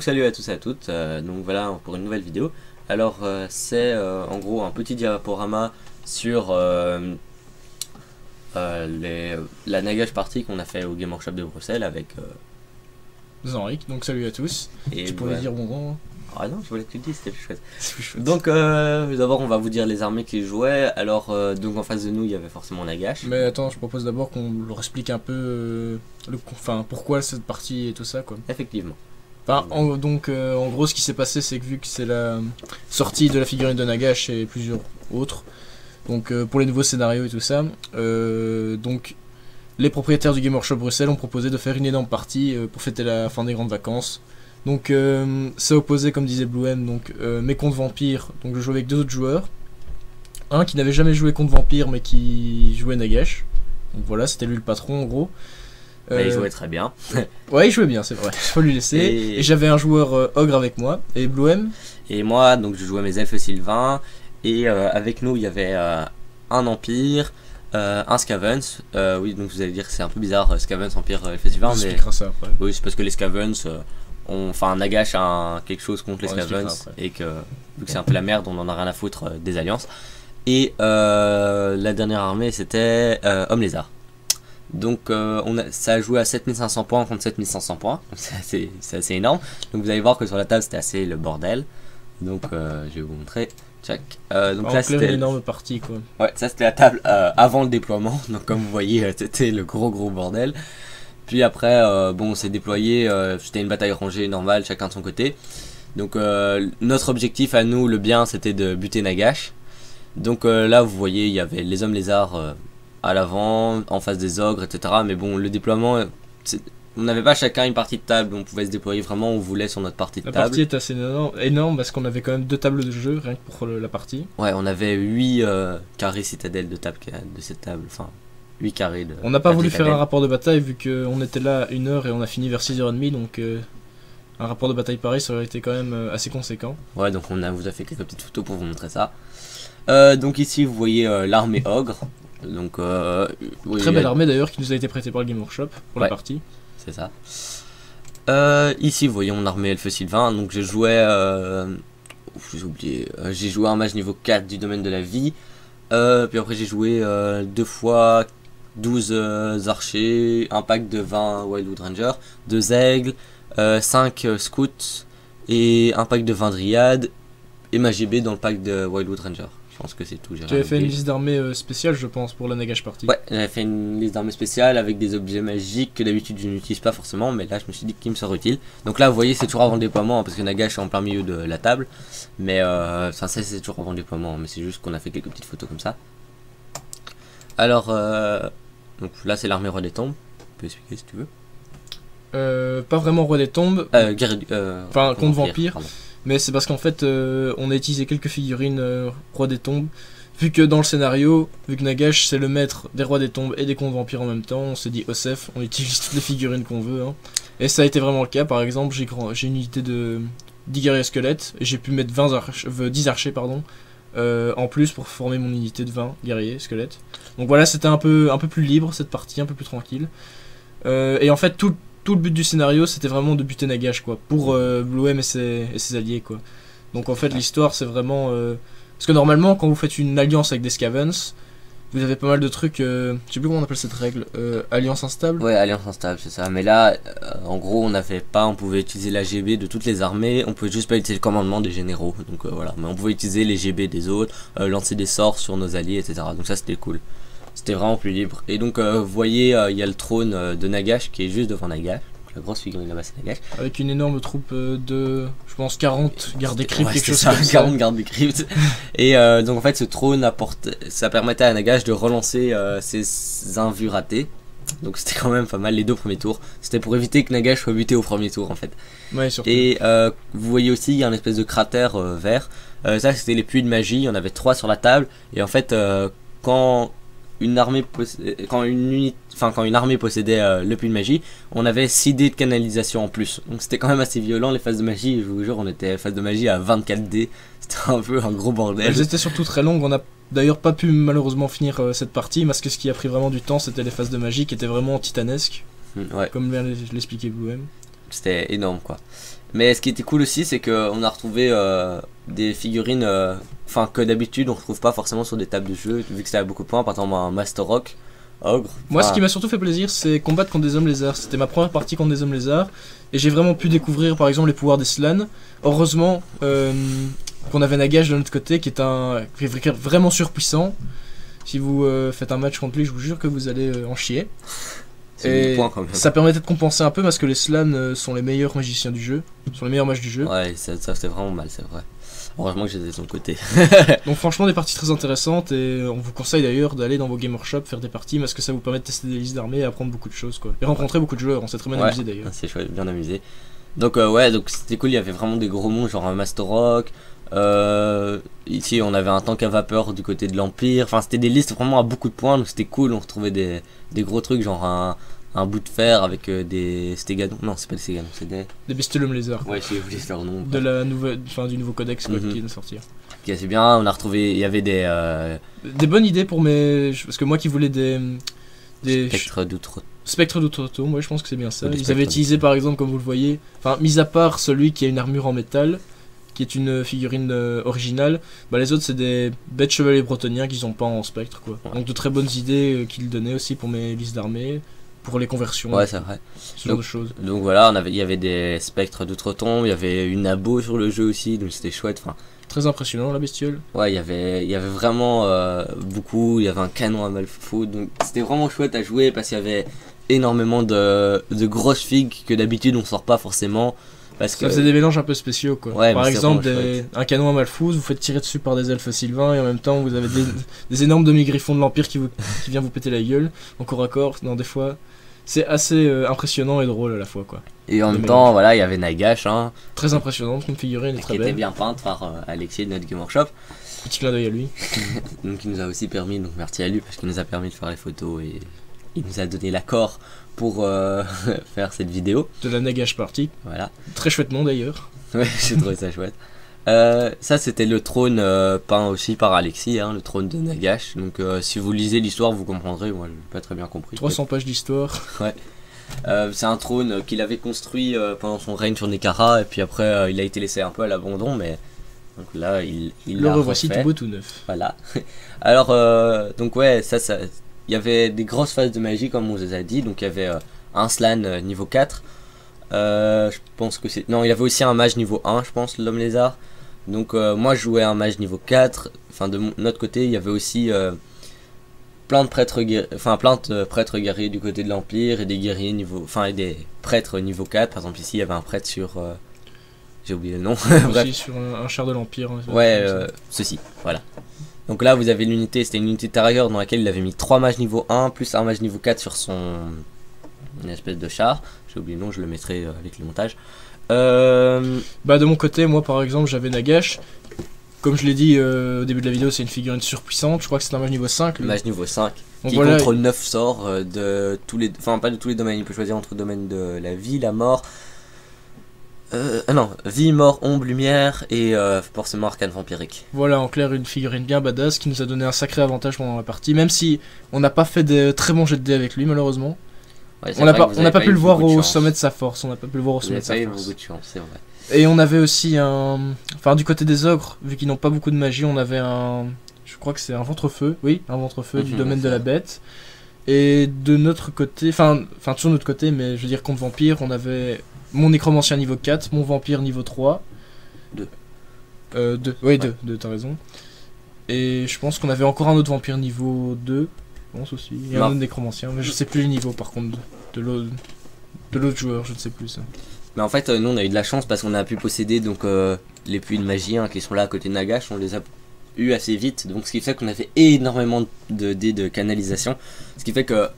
Donc salut à tous et à toutes, donc voilà pour une nouvelle vidéo. Alors c'est en gros un petit diaporama sur la Nagash party qu'on a fait au Game Workshop de Bruxelles avec Zenrik, donc salut à tous. et Tu pouvais dire bonjour. Ah non, je voulais que tu le dises, c'était plus chouette. C'est plus chouette. Donc d'abord on va vous dire les armées qui jouaient. Alors donc en face de nous il y avait forcément Nagash. Mais attends, je propose d'abord qu'on leur explique un peu pourquoi cette partie et tout ça quoi. Effectivement. En gros ce qui s'est passé c'est que vu que c'est la sortie de la figurine de Nagash et plusieurs autres, donc pour les nouveaux scénarios et tout ça, donc les propriétaires du Game Workshop Bruxelles ont proposé de faire une énorme partie pour fêter la fin des grandes vacances. Donc ça opposait, comme disait Blue M, donc mes contre Vampire. Donc je jouais avec deux autres joueurs. Un qui n'avait jamais joué contre Vampire mais qui jouait Nagash. Donc voilà, c'était lui le patron en gros. Il jouait très bien. Ouais, il jouait bien, c'est vrai. Faut lui laisser. Et j'avais un joueur Ogre avec moi. Et Blue M. Et moi, donc je jouais mes elfes sylvains. Et avec nous, il y avait un Empire, un Scavens. Oui, donc vous allez dire que c'est un peu bizarre, Scavens, Empire, elfes sylvains. On Mais expliquera ça après. oui, c'est parce que les Scavens, enfin Nagash a quelque chose contre les On Scavens. expliquera après. Et que vu que c'est un peu la merde, on en a rien à foutre des alliances. Et la dernière armée, c'était Homme Lézard. Donc ça a joué à 7500 points contre 7500 points, c'est assez énorme. Donc vous allez voir que sur la table c'était assez le bordel. Donc je vais vous montrer. Check. Donc là c'était une énorme partie quoi. Ouais, ça c'était la table avant le déploiement. Donc comme vous voyez c'était le gros bordel. Puis après bon on s'est déployé, c'était une bataille rangée normale, chacun de son côté. Donc notre objectif à nous, le bien, c'était de buter Nagash. Donc là vous voyez il y avait les hommes lézards à l'avant, en face des ogres, etc. Mais bon, le déploiement, on n'avait pas chacun une partie de table, on pouvait se déployer vraiment où on voulait sur notre partie de table. La partie est assez énorme parce qu'on avait quand même deux tables de jeu, rien que pour la partie. Ouais, on avait 8 carrés citadelles de cette table, enfin 8 carrés de... On n'a pas voulu faire un rapport de bataille vu qu'on était là 1 heure et on a fini vers 6h30, donc un rapport de bataille pareil ça aurait été quand même assez conséquent. Ouais, donc on vous a fait quelques petites photos pour vous montrer ça. Donc ici vous voyez l'armée ogre. Donc, oui, très belle armée d'ailleurs qui nous a été prêtée par le Game Workshop pour la partie. C'est ça. Ici, vous voyez mon armée elfe sylvain. Donc, j'ai joué. J'ai oublié. J'ai joué un match niveau 4 du domaine de la vie. Puis après, j'ai joué 2 fois 12 archers, un pack de 20 Wildwood Rangers, 2 aigles, 5 scouts et un pack de 20 dryades et ma GB dans le pack de Wildwood Rangers. Je pense que c'est tout. Tu avais fait une liste d'armées spéciale, je pense, pour la Nagash party. Ouais, j'avais fait une liste d'armées spéciales avec des objets magiques que d'habitude je n'utilise pas forcément, mais là je me suis dit qu'ils me seraient utiles. Donc là, vous voyez, c'est toujours avant le déploiement, hein, parce que Nagash est en plein milieu de la table. Mais ça c'est toujours avant le déploiement, mais c'est juste qu'on a fait quelques petites photos comme ça. Alors, donc là c'est l'armée roi des tombes. Tu peux expliquer si tu veux. Pas vraiment roi des tombes. Enfin, contre vampire. Mais c'est parce qu'en fait, on a utilisé quelques figurines Roi des Tombes. Vu que dans le scénario, vu que Nagash c'est le maître des Rois des Tombes et des Contes Vampires en même temps, on s'est dit Osef, on utilise toutes les figurines qu'on veut. Hein. Et ça a été vraiment le cas. Par exemple, j'ai une unité de 10 guerriers squelettes et j'ai pu mettre 10 archers en plus pour former mon unité de 20 guerriers squelettes. Donc voilà, c'était un peu plus libre cette partie, un peu plus tranquille. Et en fait, tout le but du scénario c'était vraiment de buter Nagash quoi, pour Blue M et ses alliés quoi. Donc en fait l'histoire c'est vraiment parce que normalement quand vous faites une alliance avec des Scavens, vous avez pas mal de trucs, je sais plus comment on appelle cette règle, alliance instable. Ouais, alliance instable c'est ça, mais là en gros on pouvait utiliser la GB de toutes les armées, on pouvait juste pas utiliser le commandement des généraux, donc voilà, mais on pouvait utiliser les GB des autres, lancer des sorts sur nos alliés, etc. Donc ça c'était cool. C'était vraiment plus libre. Et donc vous voyez il y a le trône de Nagash qui est juste devant Nagash. Donc, la grosse figurine là-bas c'est Nagash. Avec une énorme troupe de, je pense 40 gardes des cryptes, quelque chose ça, comme 40 gardes des cryptes. Et donc en fait ce trône ça permettait à Nagash de relancer ses invus ratés. Donc c'était quand même pas mal les 2 premiers tours. C'était pour éviter que Nagash soit buté au premier tour en fait. Ouais, surtout. Et vous voyez aussi il y a une espèce de cratère vert. Ça c'était les puits de magie, il y en avait 3 sur la table. Et en fait quand une armée possédait le puits de magie, on avait 6 dés de canalisation en plus. Donc c'était quand même assez violent les phases de magie. Je vous jure, on était phase de magie à 24 dés. C'était un peu un gros bordel. Elles étaient surtout très longues. On a d'ailleurs pas pu malheureusement finir cette partie parce que ce qui a pris vraiment du temps c'était les phases de magie qui étaient vraiment titanesques. Ouais. Comme vient l'expliquer Blue M. C'était énorme quoi. Mais ce qui était cool aussi, c'est qu'on a retrouvé des figurines que d'habitude on retrouve pas forcément sur des tables de jeu, vu que c'était à beaucoup de points, par exemple un Master Rock, Ogre. Moi, ce qui m'a surtout fait plaisir, c'est combattre contre des hommes lézards. C'était ma première partie contre des hommes lézards, et j'ai vraiment pu découvrir par exemple les pouvoirs des Slans. Heureusement qu'on avait Nagash de notre côté, qui est vraiment surpuissant. Si vous faites un match contre lui, je vous jure que vous allez en chier. Et quand même. Ça permettait de compenser un peu parce que les Slans sont les meilleurs magiciens du jeu, sont les meilleurs mages du jeu. Ouais, ça c'était vraiment mal, c'est vrai. Heureusement que j'étais de son côté. Donc franchement des parties très intéressantes, et on vous conseille d'ailleurs d'aller dans vos game workshops faire des parties parce que ça vous permet de tester des listes d'armées et apprendre beaucoup de choses quoi. Et rencontrer beaucoup de joueurs, on s'est très bien amusé d'ailleurs. C'est chouette, bien amusé. Donc donc c'était cool, il y avait vraiment des gros mondes genre un Master Rock. Ici on avait un tank à vapeur du côté de l'Empire, enfin c'était des listes vraiment à beaucoup de points, donc c'était cool, on retrouvait des gros trucs genre un bout de fer avec des stéganons, non c'est pas des stéganons, c'est des bestiolums lézards. Ouais, j'ai oublié leur nom. De la nouvelle, du nouveau codex qui vient de sortir. Ok, c'est bien, on a retrouvé, il y avait des bonnes idées pour parce que moi qui voulais des Spectre d'Outre-Tombe, ouais, je pense que c'est bien ça. Ils avaient utilisé par exemple, comme vous le voyez, mis à part celui qui a une armure en métal, qui est une figurine originale, les autres c'est des bêtes chevaliers bretoniens qu'ils ont pas en spectre quoi. Ouais. Donc de très bonnes idées qu'ils donnaient aussi pour mes listes d'armées, pour les conversions. Ouais, c'est vrai. Ce genre de choses. Donc voilà, il y avait des spectres d'Outre-Tombe, il y avait une abo sur le jeu aussi, donc c'était chouette. Très impressionnant la bestiole. Ouais, il y avait vraiment beaucoup, il y avait un canon à Malfoot, donc c'était vraiment chouette à jouer parce qu'il y avait énormément de grosses figues que d'habitude on sort pas forcément. Parce que ça faisait des mélanges un peu spéciaux quoi. Ouais, par exemple un canon à Malfouz, vous faites tirer dessus par des elfes sylvains et en même temps vous avez des énormes demi-griffons de l'Empire qui vient vous péter la gueule en corps à corps. Non, des fois c'est assez impressionnant et drôle à la fois quoi. Et en même temps voilà, il y avait Nagash très impressionnante, une figurine très belle, qui était bien peinte par Alexis de notre Game Workshop. Petit clin d'œil à lui. Donc il nous a aussi permis, donc merci à lui parce qu'il nous a permis de faire les photos et il nous a donné l'accord pour faire cette vidéo. De la Nagash Party. Voilà. Très chouette nom d'ailleurs. Ouais, j'ai trouvé ça chouette. Ça c'était le trône peint aussi par Alexis, le trône de Nagash. Donc si vous lisez l'histoire vous comprendrez, moi j'ai pas très bien compris. 300 pages d'histoire. Ouais. C'est un trône qu'il avait construit pendant son règne sur Nekara et puis après il a été laissé un peu à l'abandon, mais donc là il le revoici tout beau tout neuf. Voilà. Alors donc ouais, ça il y avait des grosses phases de magie comme on vous a dit, donc il y avait un Slan niveau 4. Je pense que c'est... Non, il y avait aussi un mage niveau 1, je pense, l'homme lézard. Donc moi je jouais un mage niveau 4. Enfin de notre côté, il y avait aussi plein de prêtres guerriers du côté de l'Empire et des guerriers et des prêtres niveau 4. Par exemple ici, il y avait un prêtre sur... j'ai oublié le nom. Aussi sur un char de l'Empire. Ouais, ceci, voilà. Donc là vous avez l'unité, c'était une unité intérieure dans laquelle il avait mis 3 mages niveau 1 plus un mage niveau 4 sur une espèce de char. J'ai oublié le nom, je le mettrai avec le montage. De mon côté, moi par exemple j'avais Nagash. Comme je l'ai dit au début de la vidéo, c'est une figurine surpuissante, je crois que c'est un mage niveau 5. Un mage niveau 5 qui contrôle 9 sorts de tous les... Enfin pas de tous les domaines, il peut choisir entre le domaine de la vie, la mort... non, vie, mort, ombre, lumière et forcément arcane vampirique. Voilà, en clair, une figurine bien badass qui nous a donné un sacré avantage pendant la partie, même si on n'a pas fait de très bons jets de dés avec lui, malheureusement. Ouais, on n'a pas pu le voir au sommet de sa force. On n'a pas pu le voir au sommet de sa force. Beaucoup de chance, c'est vrai. Et on avait aussi du côté des ogres, vu qu'ils n'ont pas beaucoup de magie, on avait je crois que c'est un ventre-feu, oui, un ventre-feu du domaine de la bête. Et de notre côté, toujours de notre côté, mais je veux dire contre vampire, on avait mon nécromancien niveau 4, mon vampire niveau 3. 2. 2, oui, 2, t'as raison. Et je pense qu'on avait encore un autre vampire niveau 2, je pense aussi. Et un autre nécromancien, mais je sais plus le niveau par contre de l'autre joueur, je ne sais plus ça. Mais en fait, nous on a eu de la chance parce qu'on a pu posséder donc les puits de magie qui sont là à côté de Nagash, on les a eu assez vite, donc ce qui fait qu'on avait énormément de dés de canalisation, ce qui fait que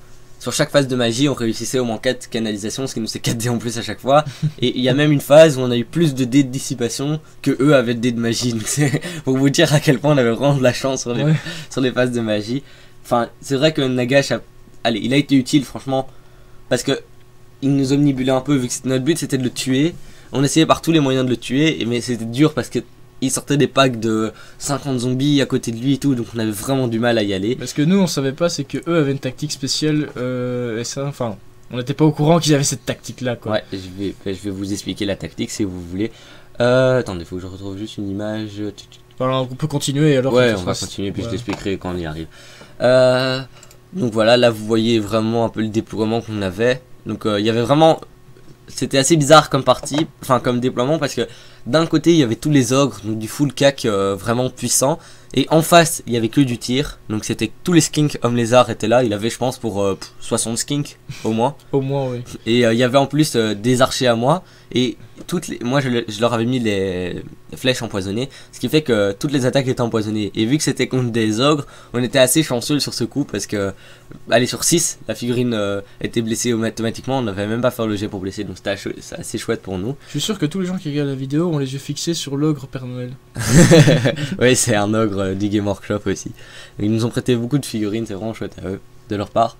sur chaque phase de magie on réussissait au moins 4 canalisations, ce qui nous fait 4 dés en plus à chaque fois, et il y a même une phase où on a eu plus de dés de dissipation que eux avaient de dés de magie, donc c'est pour vous dire à quel point on avait vraiment de la chance sur les phases de magie. Enfin c'est vrai que Nagash il a été utile franchement, parce que il nous omnibulait un peu, vu que notre but c'était de le tuer, on essayait par tous les moyens de le tuer, mais c'était dur parce que il sortait des packs de 50 zombies à côté de lui et tout, donc on avait vraiment du mal à y aller. Parce que nous on savait pas, c'est que eux avaient une tactique spéciale, et ça, On n'était pas au courant qu'ils avaient cette tactique là quoi. Ouais, je vais vous expliquer la tactique si vous voulez. Attendez, il faut que je retrouve juste une image. Voilà, on peut continuer alors. Ouais, on va continuer puis je t'expliquerai quand on y arrive. Donc voilà, là vous voyez vraiment un peu le déploiement qu'on avait. Donc il y avait vraiment... C'était assez bizarre comme partie, enfin comme déploiement, parce que d'un côté il y avait tous les ogres, donc du full cac vraiment puissant, et en face il y avait que du tir, donc c'était tous les skinks hommes lézards étaient là, il avait je pense pour 60 skinks au moins. Au moins oui. Et il y avait en plus des archers à moi, et moi je leur avais mis les flèches empoisonnées, ce qui fait que toutes les attaques étaient empoisonnées, et vu que c'était contre des ogres, on était assez chanceux sur ce coup, parce que allez, sur 6, la figurine était blessée automatiquement, on n'avait même pas fait le jet pour blesser, donc c'était assez chouette pour nous. Je suis sûr que tous les gens qui regardent la vidéo ont les yeux fixés sur l'ogre Père Noël. Oui, c'est un ogre du Game Workshop aussi. Ils nous ont prêté beaucoup de figurines, c'est vraiment chouette à eux, de leur part.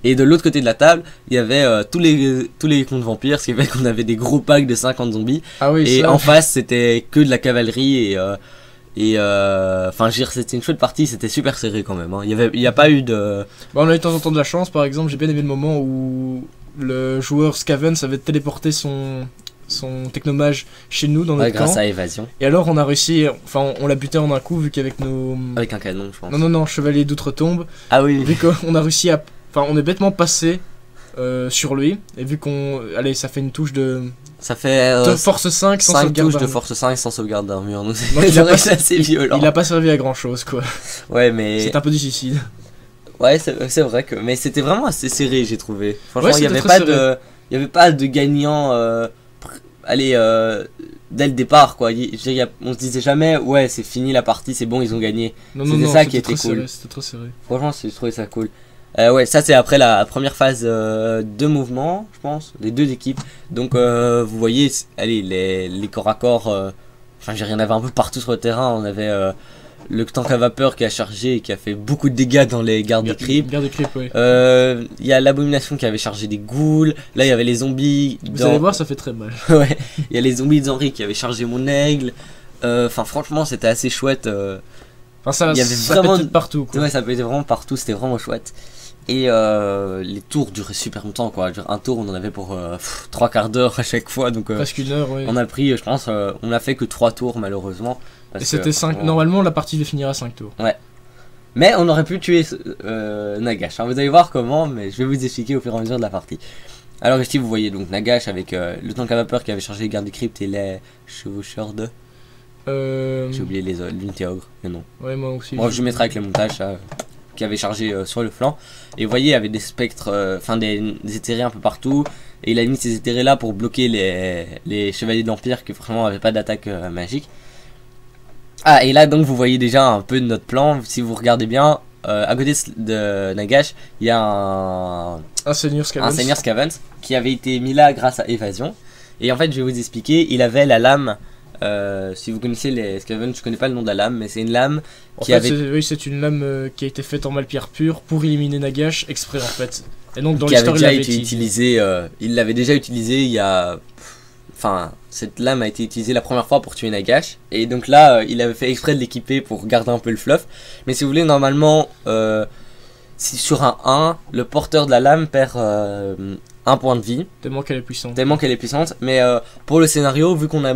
Et de l'autre côté de la table, il y avait tous les contes vampires, ce qui fait qu'on avait des gros packs de 50 zombies. Ah oui, et ça, en face, c'était que de la cavalerie enfin, je veux dire, c'était une chouette partie, c'était super serré quand même. Hein. Il y a pas eu de... Bah, on a eu de temps en temps de la chance, par exemple, j'ai bien aimé le moment où le joueur Scavens avait téléporté son technomage chez nous dans notre camp. Grâce à évasion. Et alors on a réussi, enfin on l'a buté en un coup vu qu'avec nos... Avec un canon je pense. Non, chevalier d'outre-tombe. Ah oui. Vu qu'on a réussi à... Enfin on est bêtement passé sur lui. Et vu qu'on... Allez, ça fait une touche de... Ça fait... force 5 sans 5 sauvegarde touches de force 5 sans sauvegarde d'armure. Donc c'est assez violent. Il a pas servi à grand chose quoi. Ouais mais... C'est un peu difficile. Ouais c'est vrai que... Mais c'était vraiment assez serré j'ai trouvé. Franchement ouais, il y avait pas de gagnant... Allez, dès le départ quoi, on se disait jamais ouais c'est fini la partie, c'est bon ils ont gagné. C'était ça qui était cool. C'était trop serré. Franchement je trouvais ça cool. Ouais ça c'est après la première phase de mouvement je pense, les deux équipes. Donc vous voyez, allez les corps à corps, enfin j'ai rien, avait un peu partout sur le terrain, on avait... le tank à vapeur qui a chargé et qui a fait beaucoup de dégâts dans les gardes de creep. Oui. Il y a l'abomination qui avait chargé des ghouls. Là il y avait les zombies. Vous allez voir, ça fait très mal. Ouais. Il y a les zombies d'Henri qui avaient chargé mon aigle. Enfin franchement c'était assez chouette. Enfin il y avait vraiment pétait partout. Quoi. Ouais ça pétait vraiment partout, c'était vraiment chouette. Et les tours duraient super longtemps quoi. Un tour on en avait pour 3 quarts d'heure à chaque fois. Donc presque une heure oui. On a pris je pense on a fait que 3 tours malheureusement. Et c'était 5. Normalement, la partie devait finir à 5 tours. Ouais. Mais on aurait pu tuer Nagash. Hein. Vous allez voir comment, mais je vais vous expliquer au fur et à mesure de la partie. Alors ici, vous voyez donc Nagash avec le tank à vapeur qui avait chargé les gardes des cryptes et les chevaucheurs de... J'ai oublié l'unité ogre, mais non. Ouais, moi aussi. Bon, je mettrai avec le montage, qui avait chargé sur le flanc. Et vous voyez, il y avait des spectres, enfin des éthérés un peu partout. Et il a mis ces éthérés là pour bloquer les chevaliers de l'Empire qui vraiment n'avaient pas d'attaque magique. Ah et là donc vous voyez déjà un peu de notre plan, si vous regardez bien, à côté de Nagash, il y a un Seigneur Scavens qui avait été mis là grâce à évasion. Et en fait je vais vous expliquer, il avait la lame, si vous connaissez les Scavens, je connais pas le nom de la lame, mais c'est une lame qui avait... Oui c'est une lame qui a été faite en malpierre pure pour éliminer Nagash exprès en fait. Et donc dans l'histoire il l'avait utilisé, il l'avait déjà utilisé il y a... Enfin, cette lame a été utilisée la première fois pour tuer Nagash. Et donc là, il avait fait exprès de l'équiper pour garder un peu le fluff. Mais si vous voulez, normalement, si sur un 1, le porteur de la lame perd 1 point de vie. Tellement qu'elle est puissante. Mais pour le scénario, vu qu'on a...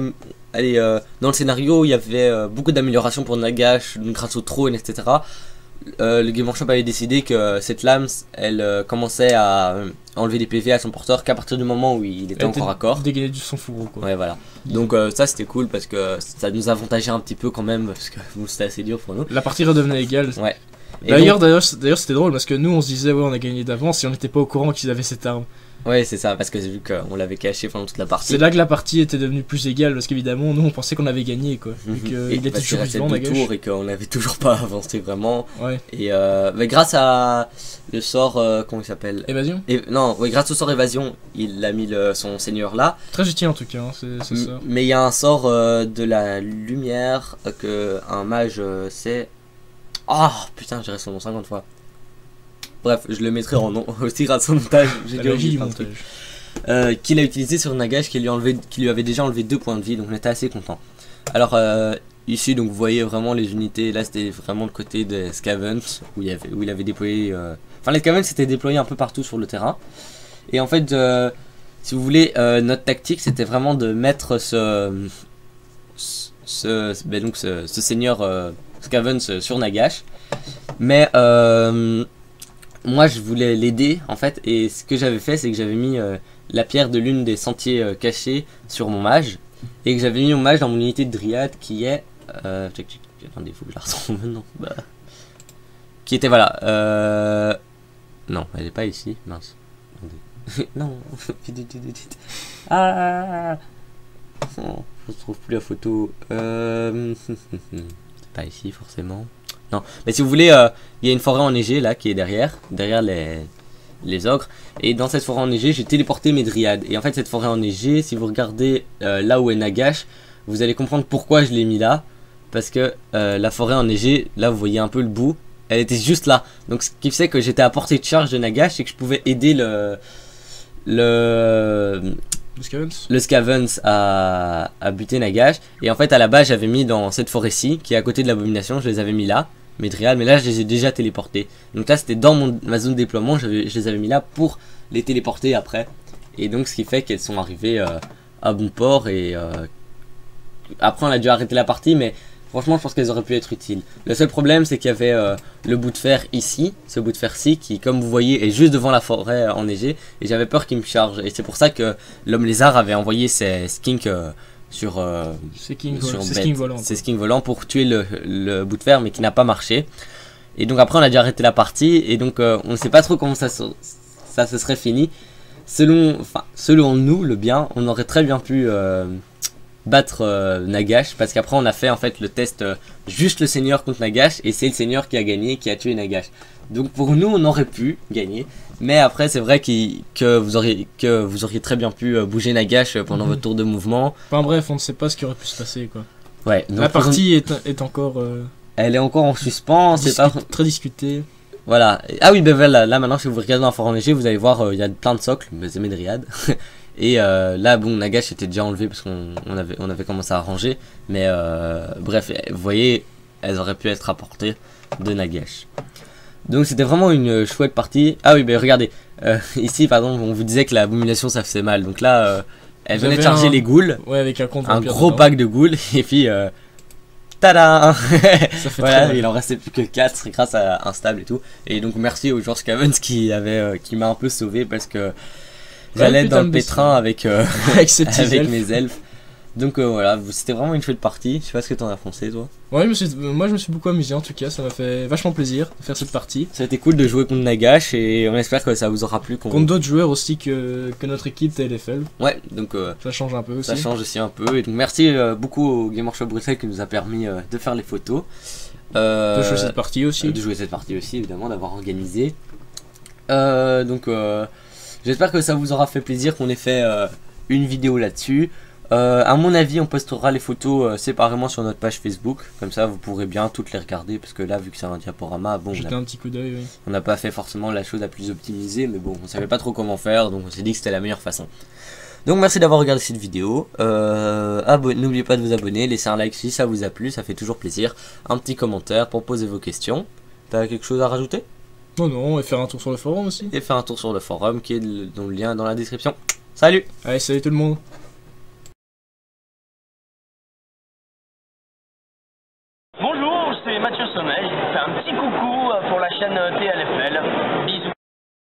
Allez, dans le scénario, il y avait beaucoup d'améliorations pour Nagash, grâce au trône, etc. Le Game Workshop avait décidé que cette lame, elle commençait à enlever des PV à son porteur qu'à partir du moment où il était encore à corps. Dégainé de son fourreau quoi. Ouais voilà. Donc ça c'était cool parce que ça nous avantageait un petit peu quand même parce que c'était assez dur pour nous. La partie redevenait égale. Ouais. D'ailleurs c'était drôle parce que nous on se disait ouais on a gagné d'avance et on n'était pas au courant qu'ils avaient cette arme. Ouais c'est ça, parce que vu qu'on l'avait caché pendant toute la partie. C'est là que la partie était devenue plus égale parce qu'évidemment nous on pensait qu'on avait gagné quoi. Vu qu'il était toujours vivant Nagash. Tours et qu'on n'avait toujours pas avancé vraiment. Ouais. Et mais grâce à le sort, comment il s'appelle? Évasion. Non, ouais, grâce au sort évasion, il a mis son seigneur là. Très utile en tout cas, hein, c'est ça. Mais il y a un sort de la lumière que un mage sait. Ah putain, j'ai resté son nom 50 fois. Bref, je le mettrai en nom aussi grâce au montage. J'ai dû oublier le montage. Qu'il a utilisé sur Nagash, qui lui avait déjà enlevé 2 points de vie, donc on était assez content. Alors ici, donc vous voyez vraiment les unités. Là, c'était vraiment le côté des Scavens où il avait déployé. Enfin, les Scavens étaient déployés un peu partout sur le terrain. Et en fait, si vous voulez, notre tactique c'était vraiment de mettre ce seigneur Scavens sur Nagash. Mais moi je voulais l'aider en fait, et ce que j'avais fait c'est que j'avais mis la pierre de l'une des sentiers cachés sur mon mage, et que j'avais mis mon mage dans mon unité de dryade qui est attendez, faut que je la retrouve maintenant. Qui était voilà, non, elle est pas ici, mince. Non, ah, oh, je trouve plus la photo. C'est pas ici forcément. Non, mais si vous voulez, il y a une forêt enneigée là qui est derrière les ogres. Et dans cette forêt enneigée, j'ai téléporté mes dryades. Et en fait, cette forêt enneigée, si vous regardez là où est Nagash, vous allez comprendre pourquoi je l'ai mis là. Parce que la forêt enneigée, là vous voyez un peu le bout, elle était juste là. Donc ce qui fait que j'étais à portée de charge de Nagash et que je pouvais aider le Scavens à buter Nagash. Et en fait à la base j'avais mis dans cette forêt-ci qui est à côté de l'abomination, je les avais mis là, mes dryades, mais là je les ai déjà téléportés. Donc là c'était dans ma zone de déploiement, je les avais mis là pour les téléporter après. Et donc ce qui fait qu'elles sont arrivées à bon port. Et après on a dû arrêter la partie, mais franchement je pense qu'elles auraient pu être utiles. Le seul problème c'est qu'il y avait le bout de fer ici, ce bout de fer-ci qui comme vous voyez est juste devant la forêt enneigée, et j'avais peur qu'il me charge, et c'est pour ça que l'homme lézard avait envoyé ses skinks sur skins volants pour tuer le bout de fer, mais qui n'a pas marché. Et donc après on a dû arrêter la partie, et donc on ne sait pas trop comment ça se serait fini. Selon nous, le bien, on aurait très bien pu battre Nagash, parce qu'après on a fait en fait le test juste le seigneur contre Nagash, et c'est le seigneur qui a gagné, qui a tué Nagash. Donc pour nous on aurait pu gagner, mais après c'est vrai que vous auriez très bien pu bouger Nagash pendant votre tour de mouvement. Enfin bref, on ne sait pas ce qui aurait pu se passer quoi. Ouais, donc la partie est encore elle est encore en suspens, c'est pas très discutée. Voilà. Ah oui, ben voilà, là maintenant si vous regardez dans la forêt enneigée, vous allez voir il y a plein de socles, mais c'est mes dryades. Et là bon, Nagash était déjà enlevé parce qu'on avait commencé à ranger, mais bref, vous voyez, elles auraient pu être apportées de Nagash. Donc c'était vraiment une chouette partie. Ah oui, ben regardez, ici par exemple on vous disait que l'abomination ça faisait mal, donc là elle venait de charger les ghouls, ouais, avec un gros pack de ghouls, et puis tada. Voilà, il en restait plus que 4 grâce à Instable et tout. Et donc merci au joueur Scavens qui m'a un peu sauvé, parce que j'allais être dans le pétrin avec mes elfes. Donc voilà, c'était vraiment une chouette partie. Je sais pas ce que t'en as pensé toi. Ouais, moi je me suis beaucoup amusé en tout cas, ça m'a fait vachement plaisir de faire cette partie. Ça a été cool de jouer contre Nagash, et on espère que ça vous aura plu. Contre d'autres joueurs aussi que notre équipe TLFL. Ouais, donc ça change un peu aussi. Ça change aussi un peu, et donc merci beaucoup au Game Workshop Bruxelles qui nous a permis de faire les photos. De jouer cette partie aussi. Évidemment, d'avoir organisé. Donc j'espère que ça vous aura fait plaisir qu'on ait fait une vidéo là-dessus. À mon avis on postera les photos séparément sur notre page Facebook, comme ça vous pourrez bien toutes les regarder, parce que là vu que c'est un diaporama, bon, jeter un petit coup d'œil, oui. On n'a pas fait forcément la chose la plus optimisée, mais bon, on savait pas trop comment faire, donc on s'est dit que c'était la meilleure façon. Donc merci d'avoir regardé cette vidéo, n'oubliez pas de vous abonner, laissez un like si ça vous a plu, ça fait toujours plaisir, un petit commentaire pour poser vos questions. T'as quelque chose à rajouter? Non, et faire un tour sur le forum aussi. Et faire un tour sur le forum qui est dans le lien dans la description. Salut! Allez, salut tout le monde! Bonjour, c'est Mathieu Sommeil, je vous fais un petit coucou pour la chaîne TLFL. Bisous.